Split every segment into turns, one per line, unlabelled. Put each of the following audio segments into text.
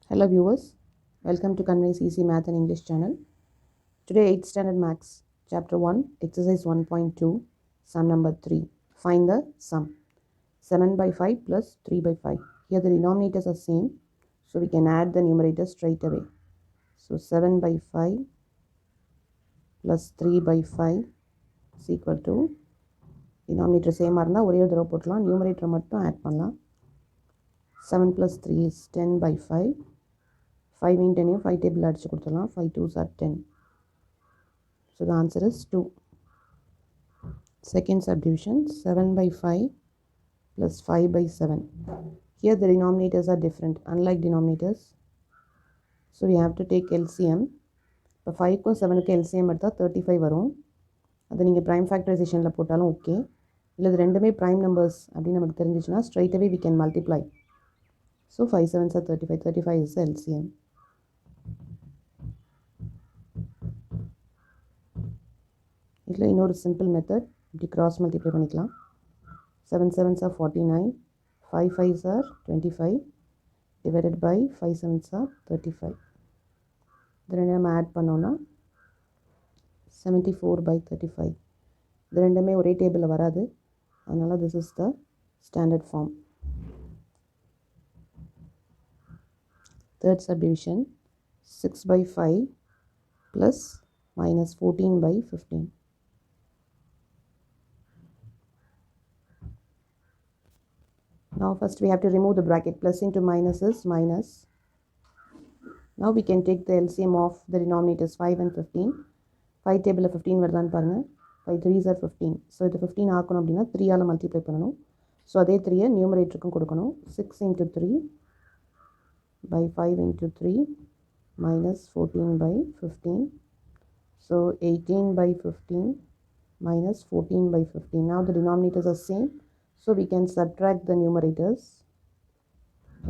Hello viewers, welcome to Convey's Easy Math and English channel. Today 8th Standard Maths, Chapter 1, Exercise 1.2, Sum number 3. Find the sum. 7 by 5 plus 3 by 5. Here the denominators are same, so we can add the numerators straight away. So 7 by 5 plus 3 by 5 is equal to, denominator same ஆ ஒரே ஒரு தடவை போட்டுலாம், numerator மட்டும் add பண்ணலாம். 7 plus 3 is 10 by 5. 5 into 10, 5 table அடிச்சு கொடுத்துடலாம். 5 2s are 10. So the answer is 2. Second subdivision, 7 by 5 plus 5 by 7. Here the denominators are different, unlike denominators. So we have to take LCM. இப்போ 5க்கும் 7க்கும் LCM எடுத்தால் 35 வரும். அது நீங்கள் prime ஃபேக்டரைசேஷனில் போட்டாலும் okay. இல்லை இது ரெண்டுமே ப்ரைம் நம்பர்ஸ் அப்படின்னு நமக்கு தெரிஞ்சிச்சுன்னா straight away we can multiply. So 5 7s are 35. 35 is the LCM. இதில் இன்னொரு சிம்பிள் மெத்தட் இப்படி கிராஸ் மல்டிப்ளை பண்ணிக்கலாம். 7 7s are 49, 5 5s are 25 divided by 5 7s are 35. இது ரெண்டு நம்ம ஆட் பண்ணோன்னா 74 by 35. இது ரெண்டுமே ஒரே டேபிளில் வராது, அதனால் this is the standard form. Third subdivision, 6 by 5 plus minus 14 by 15. Now first we have to remove the bracket. Plus into minus is minus. Now we can take the LCM of the denominators 5 and 15. 5 table 15 வருதான்னு பாருங்க. 5 3s are 15. So இது 15 ஆக்கணும் அப்படின்னா 3 all multiply பண்ணணும். So அதே 3 நியூமரேட்டருக்கும் கொடுக்கணும். 6 into 3 by 5 into 3 minus 14 by 15. So 18 by 15 minus 14 by 15. Now the denominators are same. So we can subtract the numerators.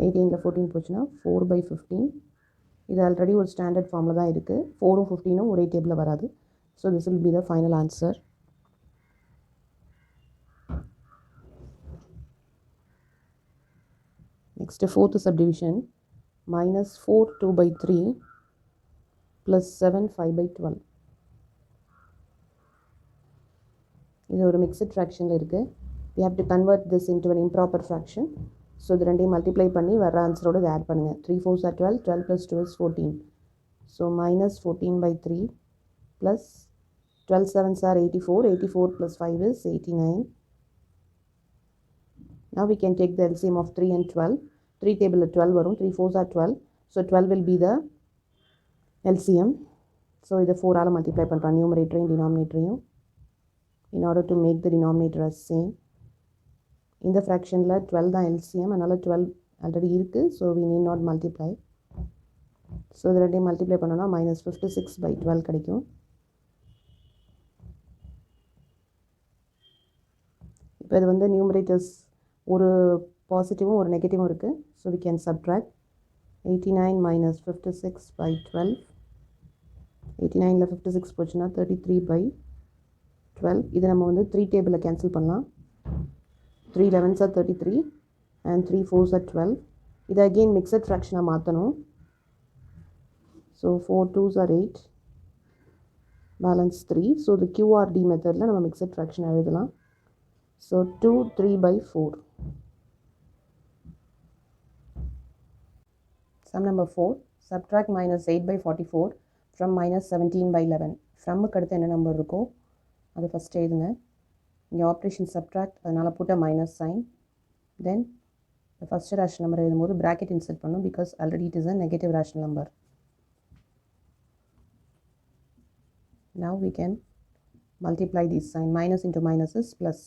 18ல 14 போச்சுன்னா 4 by 15. இது ஆல்ரெடி ஒரு ஸ்டாண்டர்ட் ஃபார்மில் தான் இருக்குது. 4ம் 15ம் ஒரே டேபிளில் வராது. So this will be the final answer. Next fourth subdivision, minus 4 2 by 3 plus 7 5 by 12. இது ஒரு மிக்சட் ஃப்ராக்ஷனில் இருக்குது. we have to convert this into an improper fraction. So இது ரெண்டையும் மல்டிப்ளை பண்ணி வர ஆன்சரோடு இதை ஆட் பண்ணுங்கள். 3 4s are 12, 12 plus 2 is 14. So minus 14 by 3 plus 12 7s are 84, 84 plus 5 is 89. Now we can take the LCM of 3 and 12. 3 table 12 வரும், 3 4s are 12. So 12 will be the LCM. So இதை 4 all multiply பண்ணுறோம், நியூமரேட்டரையும் டினாமினேட்டரையும், in order to make the denominator as same. இந்த ஃப்ராக்ஷனில் 12 தான் LCM, அதனால் 12 already இருக்குது. So we need not multiply. So இது ரெண்டையும் multiply பண்ணோன்னா minus 56 by 12 கிடைக்கும். இப்போ இது வந்து நியூமரேட்டர்ஸ் ஒரு பாசிட்டிவும் ஒரு நெகட்டிவும் இருக்குது. So we can subtract 89 minus 56 by 12. 89ல் 56 போச்சுன்னா 33 by 12. இது நம்ம வந்து 3 டேபிளில் கேன்சல் பண்ணலாம். 3 11s are 33 and 3 4s are 12. இது again மிக்சட் ஃப்ராக்ஷனாக மாற்றணும். So 4 2s are 8, balance 3. So இது QRD மெத்தடில் நம்ம மிக்சட் ஃப்ராக்ஷன் எழுதலாம். So 2 3 by 4. Sum number 4, subtract minus 8 by 44 from minus 17 by 11. ஃப்ரம்முக்கு அடுத்து என்ன நம்பர் இருக்கோ அதை ஃபஸ்ட் எழுதுங்க. இங்கே ஆப்ரேஷன் சப்ட்ராக்ட், அதனால் put a minus sign. Then first rational number எழுதும்போது ப்ராக்கெட் இன்சர்ட் பண்ணும், because already it is a negative rational number. Now we can multiply this sign. Minus into minus is plus.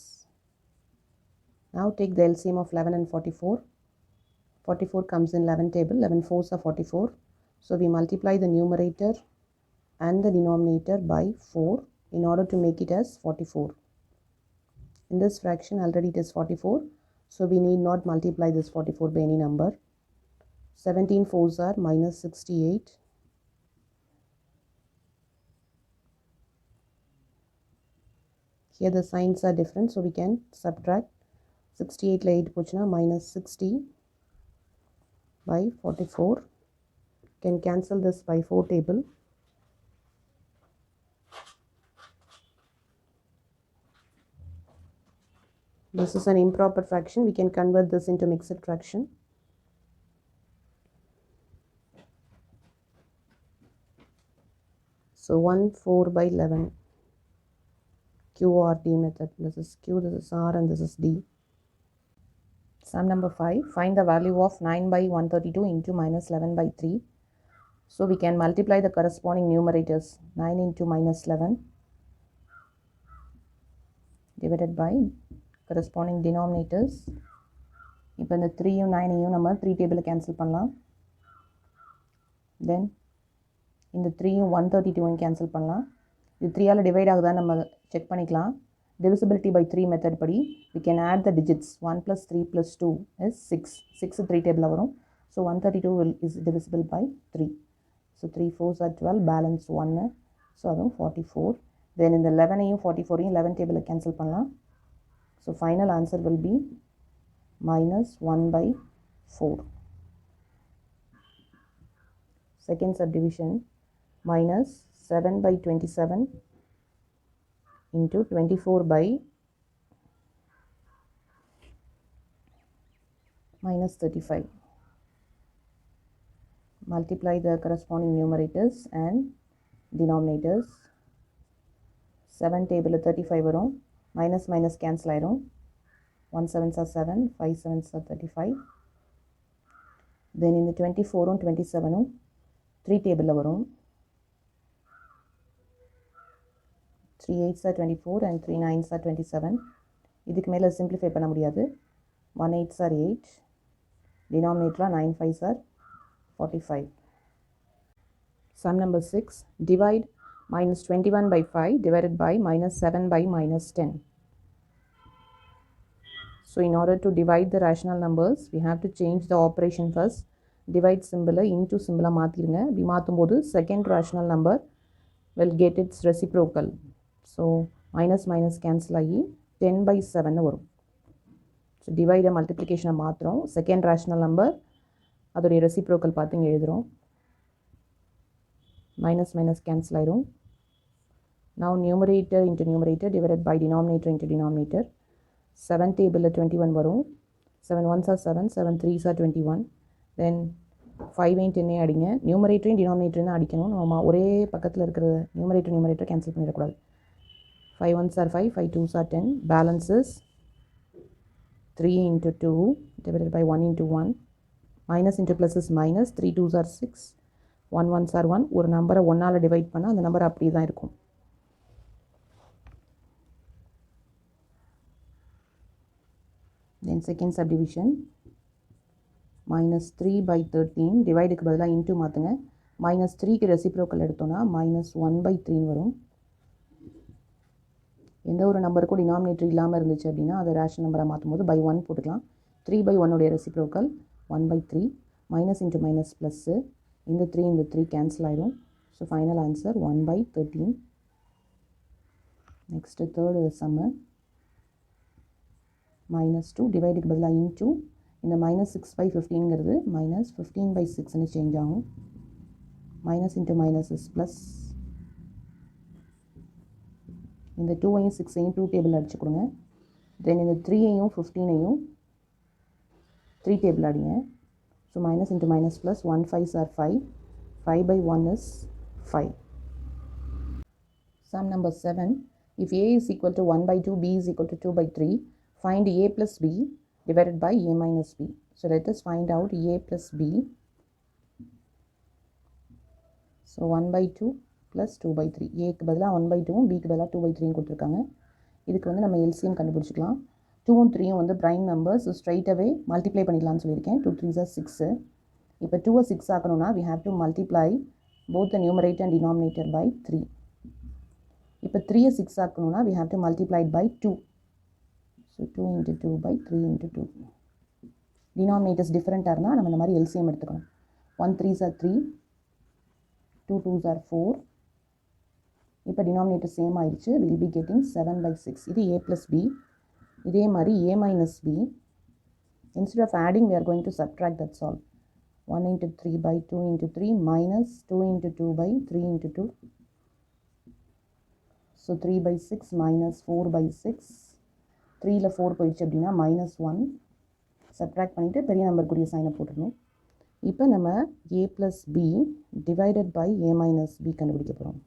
Now take the LCM of 11 and 44. 44 comes in 11 table. 11 4s are 44. So we multiply the numerator and the denominator by 4 in order to make it as 44. In this fraction already it is 44. So we need not multiply this 44 by any number. 17 4s are minus 68. Here the signs are different, so we can subtract. 68 8 pochna minus 60 by 44. Can cancel this by 4 table. This is an improper fraction. We can convert this into mixed fraction. So 1 4 by 11. QRD method. This is Q, this is R, and this is D. Sum number 5. Find the value of 9 by 132 into minus 11 by 3. So we can multiply the corresponding numerators. 9 into minus 11 divided by corresponding denominators. இப்போ இந்த 3யும் 9யும் நம்ம 3 டேபிளில் cancel பண்ணலாம். தென் இந்த 3யும் 132யும் cancel பண்ணலாம். இது 3ஆல் divide ஆகுதான்னு நம்ம செக் பண்ணிக்கலாம். Divisibility by 3 மெத்தட் படி we can add the digits. 1 plus 3 plus 2 is 6. 6 3 டேபிளில் வரும். So 132 is divisible by 3. So 3 4s are 12, balance 1. So அதுவும் 44. Then இந்த 11யும் 44யும் 11 டேபிளில் கேன்சல் பண்ணலாம். So final answer will be minus 1 by 4. Second subdivision, minus 7 by 27 into 24 by minus 35. Multiply the corresponding numerators and denominators. 7 table 35 வரும். Minus minus cancel ஆயிரும். 1 7s are 7, 5 7s are 35. Then in the 24 and 27 3 table வரும். 3 8s are 24 and 3 9s are 27. இதுக்கு மேலே simplify பண்ண முடியாது. 1 8s are 8. Denominator 9 5s are 45. Sum number 6. Divide minus 21 by 5 divided by minus 7 by minus 10. So in order to divide the rational numbers, we have to change the operation first. Divide symbol into symbol மாத்திருங்க. இப்படி மாத்தும்போது second rational number will get its reciprocal. So minus minus cancel ஆகி 10 by 7 வரும். So divide multiplication மாத்திரம். Second rational number அதோடைய reciprocal பார்த்து இங்க எழுதுறோம். Minus minus cancel ஆயிரும். Now numerator into numerator divided by denominator into denominator. 7 table 21 வரும். 7 1s are 7, 7 3s are 21. Then 5 and 10 அடிங்க. numerator and denominator தான் அடிக்கணும். நம்ம ஒரே பக்கத்தில் இருக்கிற numerator cancel பண்ணிடக்கூடாது. 5 1s are 5, 5 2s are 10. Balances 3 into 2 divided by 1 into 1. Minus into plus is minus. 3 2s are 6. 1 1s are 1. ஒரு நம்பரை 1ஆல் டிவைட் பண்ணால் அந்த நம்பர் அப்படி தான் இருக்கும். Then second subdivision, minus 3 by 13 டிவைடுக்கு பதிலாக இன்ட்டு மாற்றுங்க. minus 3க்கு ரெசிப்ரோக்கல் எடுத்தோன்னா minus 1 by 3 வரும். எந்த ஒரு நம்பருக்கும் டினாமினேட்டர் இல்லாமல் இருந்துச்சு அப்படின்னா அதை ரேஷனல் நம்பராக மாற்றும் போது by 1 போட்டுக்கலாம். 3 by 1 உடைய reciprocal 1 by 3. Minus into minus plus. இந்த 3 கேன்சல் ஆயிடும். So final answer 1 by 13. Next third sum, minus 2 டிவைடுக்கு பதிலாக into. இந்த minus 6 by 15ங்கிறது minus 15 by 6ன்னு சேஞ்ச் ஆகும். minus into minus is plus. இந்த 2ஐயும் 6ஐயும் 2 டேபிள் அடிச்சு கொடுங்க. தென் இந்த 3ஐயும் 15ஐயும் 3 டேபிள் அடிங்க. So minus into minus plus 1 5s are 5. 5 by 1 is 5. Sum number 7. If a is equal to 1 by 2, b is equal to 2 by 3, find a plus b divided by a minus b. So let us find out a plus b. So 1 by 2 plus 2 by 3. a க்கு பதிலாக 1 by 2 b க்கு பதிலாக 2 by 3 கொடுத்துருக்காங்க. இதுக்கு வந்து நம்ம LCM கண்டுபிடிச்சிக்கலாம். 2ம் 3ம் வந்து prime numbers. So straight away multiply பண்ணிக்கலாம்னு சொல்லியிருக்கேன். 2 3s are 6. இப்போ 2 6 ஆக்கணும்னா we have to multiply both the numerator and denominator by 3. இப்போ 3 6 ஆக்கணும்னா we have to multiply it by 2. So 2 into 2 by 3 into 2. Denominators different இருந்தால் நம்ம இந்த மாதிரி LCM எடுத்துக்கணும். 1 3s are 3. 2 2s are 4. இப்போ denominator சேம் ஆயிடுச்சு. We will be getting 7 by 6. இது a plus b. இதே மாதிரி a minus b. Instead of adding we are going to subtract, that's all. 1 into 3 by 2 into 3 minus 2 into 2 by 3 into 2. So 3 by 6 minus 4 by 6. 3ல 4 போயிடுச்சு அப்படின்னா minus 1. Subtract பண்ணிவிட்டு பெரிய நம்பருக்குரிய சைனை போட்டுடணும். இப்போ நம்ம a plus b divided by a minus b கண்டுபிடிக்க போகிறோம்.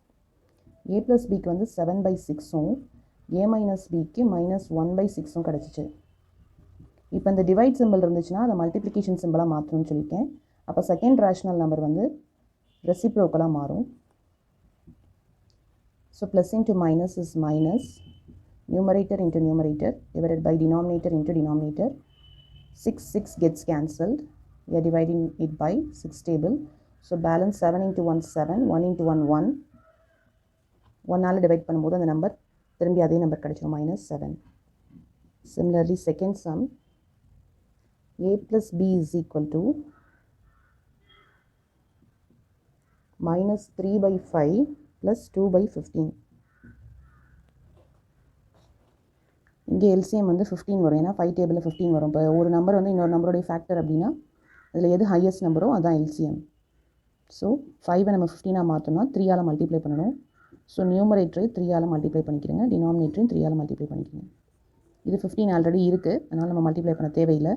a plus bக்கு வந்து 7 by 6ம் a minus bக்கு minus 1 by 6ம் கிடச்சிச்சு. இப்போ இந்த டிவைட் சிம்பிள் இருந்துச்சுன்னா அதை மல்டிப்ளிகேஷன் சிம்பிளாக மாற்றணும்னு சொல்லியிருக்கேன். அப்போ செகண்ட் ரேஷனல் நம்பர் வந்து ரெசிப்ரோக்கலாக மாறும். So plus into minus is minus, numerator into numerator divided by denominator into denominator. 6 gets cancelled. We are dividing it by 6 table. So balance 7 into 1 7, 1 into 1 1. 1ஆல் divide பண்ணும்போது அந்த number திரும்பி அதே number கிடைச்சிடும் minus 7. Similarly second sum, a plus b is equal to minus 3 by 5 plus 2 by 15. இங்கே LCM வந்து 15 வரும். ஏன்னா 5 டேபிளில் 15 வரும். இப்போ ஒரு நம்பர் வந்து இன்னொரு நம்பருடைய ஃபேக்டர் அப்படின்னா அதில் எது ஹையஸ்ட் நம்பரோ அதுதான் எல்சிஎம். ஸோ 5ஐ நம்ம 15ஆக மாற்றோம்னா 3ஆல் மல்டிப்ளை பண்ணணும். ஸோ நியூமரேட்டரை 3ஆல் மல்டிப்ளை பண்ணிக்கிறேங்க, டினாமினேட்டரையும் 3ஆல் மல்டிப்ளை பண்ணிக்கிறேங்க. இது 15 ஆல்ரெடி இருக்குது, அதனால் நம்ம மல்டிப்ளை பண்ண தேவையில்லை.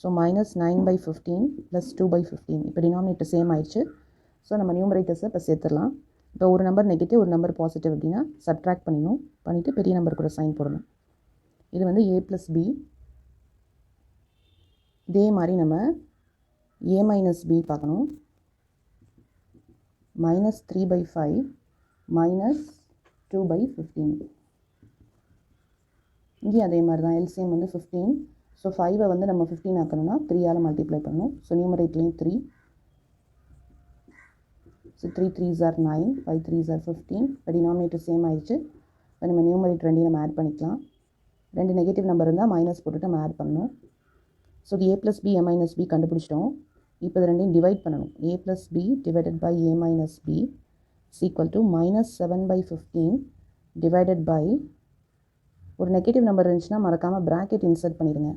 So minus 9 by 15 plus 2 by 15. இப்போ டினாமினேட்டர் சேம் ஆயிடுச்சு. ஸோ நம்ம நியூமரேட்டர்ஸை இப்போ சேர்த்துடலாம். இப்போ ஒரு நம்பர் நெகட்டிவ் ஒரு நம்பர் பாசிட்டிவ் அப்படின்னா சப்ட்ராக்ட் பண்ணிவிட்டு பெரிய நம்பர் கூட சைன் போடணும். இது வந்து a plus b. இதே மாதிரி நம்ம a minus b பார்க்கணும். minus 3 by 5 minus 2 by 15. இங்கே அதே மாதிரி தான் எல்சிஎம் வந்து 15. ஸோ 5ஐ வந்து நம்ம 15 ஆக்கணும்னா 3ஆல் மல்டிப்ளை பண்ணணும். So நியூமரேட்லேயும் 3. So 3 3s are 9, 5 3s are 15. இப்போ டினாமினேட்டர் சேம் ஆயிடுச்சு. இப்போ நம்ம நியூமரேட்டர் ரெண்டையும் நம்ம ஆட் பண்ணிக்கலாம். ரெண்டு நெகட்டிவ் நம்பர் இருந்தால் மைனஸ் போட்டுட்டு நம்ம ஆட் பண்ணணும். ஸோ இது a plus b a minus b கண்டுபிடிச்சிட்டோம். இப்போ இது ரெண்டையும் டிவைட் பண்ணணும். a plus b divided by a minus b is equal to minus 7 by 15 divided by, ஒரு நெகட்டிவ் நம்பர் இருந்துச்சுன்னா மறக்காமல் ப்ராக்கெட் இன்சர்ட் பண்ணிடுங்க.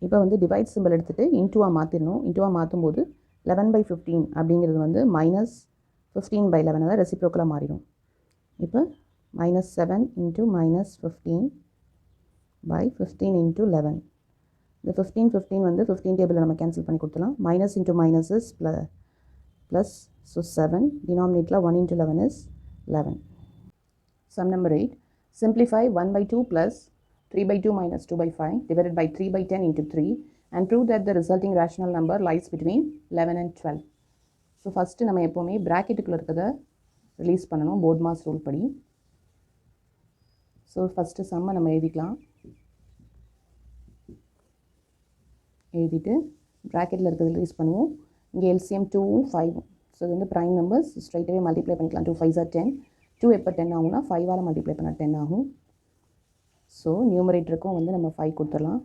இப்போ வந்து டிவைட் சிம்பிள் எடுத்துகிட்டு இன்டூவாக மாற்றிடணும். இன்டூவாக மாற்றும்போது 11 by 15 அப்படிங்கிறது வந்து minus 15 by 11, அதாவது ரெசிப்ரோக்கலாக மாறிடும். இப்போ minus 7 into minus 15 by 15 into 11. இந்த 15 வந்து 15 டேபிளில் நம்ம கேன்சல் பண்ணி கொடுத்துலாம். Minus into minus is plus. So 7, டினாமினேட்டில் 1 into 11 is 11. Sum number 8. Simplify 1 by 2 plus 3 by 2 minus 2 by 5 divided by 3 by 10 into 3 and prove that the resulting rational number lies between 11 and 12. So first நம்ம எப்போவுமே ப்ராக்கெட்டுக்குள்ளே இருக்கிறத release பண்ணணும் board mass rule படி. So first சம்மை நம்ம எழுதிக்கலாம். எழுதிட்டு ப்ராக்கெட்டில் இருக்கிறது ரிலீஸ் பண்ணுவோம். இங்கே எல்சிஎம் 2ம் 5ம். ஸோ இது வந்து ப்ரைம் நம்பர்ஸ், ஸ்ட்ரைட்டாகவே மல்டிப்ளை பண்ணிக்கலாம். 2 5s are 10. 2 எப்போ 10 ஆகும்னா 5ஆல் மல்டிப்ளை பண்ணால் 10 ஆகும். ஸோ நியூமரேட்டருக்கும் வந்து நம்ம 5 கொடுத்துடலாம்.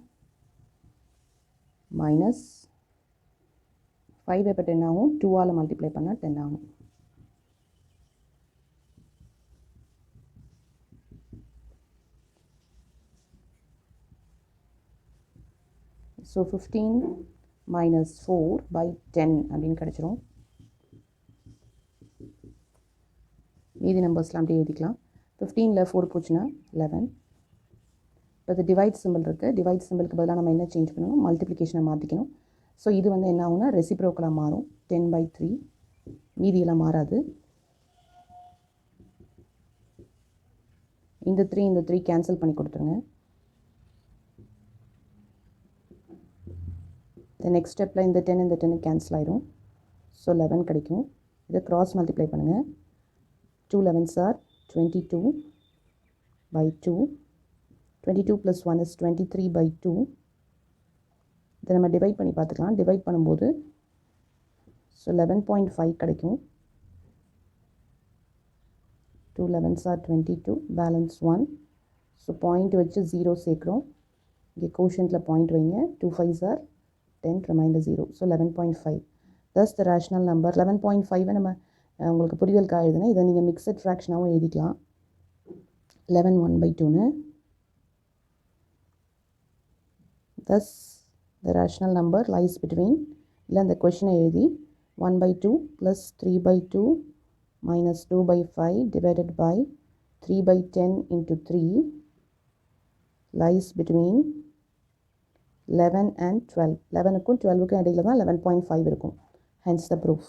மைனஸ் 5 எப்போ 10 ஆகும், 2ஆல் மல்டிப்ளை பண்ணால் 10 ஆகும். ஸோ 15 minus 4 by 10 அப்படின்னு கிடச்சிரும். மீதி நம்பர்ஸ்லாம் அப்படியே எழுதிக்கலாம். 15ல் 4 போச்சுன்னா 11. இப்போ இது டிவைட் சிம்பிள் இருக்குது. டிவைட் சிம்பிளுக்கு பதிலாக நம்ம என்ன சேஞ்ச் பண்ணணும், மல்டிப்ளிகேஷனை மாற்றிக்கணும். ஸோ இது வந்து என்ன ஆகும்னா ரெசிப்ரோக்கலாக மாறும். 10 by 3. மீதியெல்லாம் மாறாது. இந்த 3 கேன்சல் பண்ணி கொடுத்துருங்க. நெக்ஸ்ட் ஸ்டெப்பில் இந்த 10 கேன்சல் ஆயிரும். ஸோ 11 கிடைக்கும். இதை க்ராஸ் மல்டிப்ளை பண்ணுங்கள். 2 11s are 22 by 2. 22 plus 1 is 23 by 2. இதை நம்ம டிவைட் பண்ணி பார்த்துக்கலாம். டிவைட் பண்ணும்போது ஸோ 11.5 கிடைக்கும். 2 11s are 22, balance 1. So point வச்சு 0 சேர்க்குறோம். இங்கே கோஷன்ட்டில் பாயிண்ட் வைங்க. 2 5s are 10, remainder 0. So 11.5. Thus the rational number 11.5 நம்ம உங்களுக்கு புரிதலுக்காக எழுதுனா இதை நீங்கள் மிக்சட் ஃப்ராக்ஷனாகவும் எழுதிக்கலாம். 11 1 by 2ன்னு. Thus the rational number lies between இல்லை அந்த கொஷினை எழுதி 1/2 + 3/2 minus 2/5 divided by 3/10 into 3 lies between 11 and 12. 11க்கும் 12க்கும் இடையில தான் 11.5 இருக்கும். Hence the proof.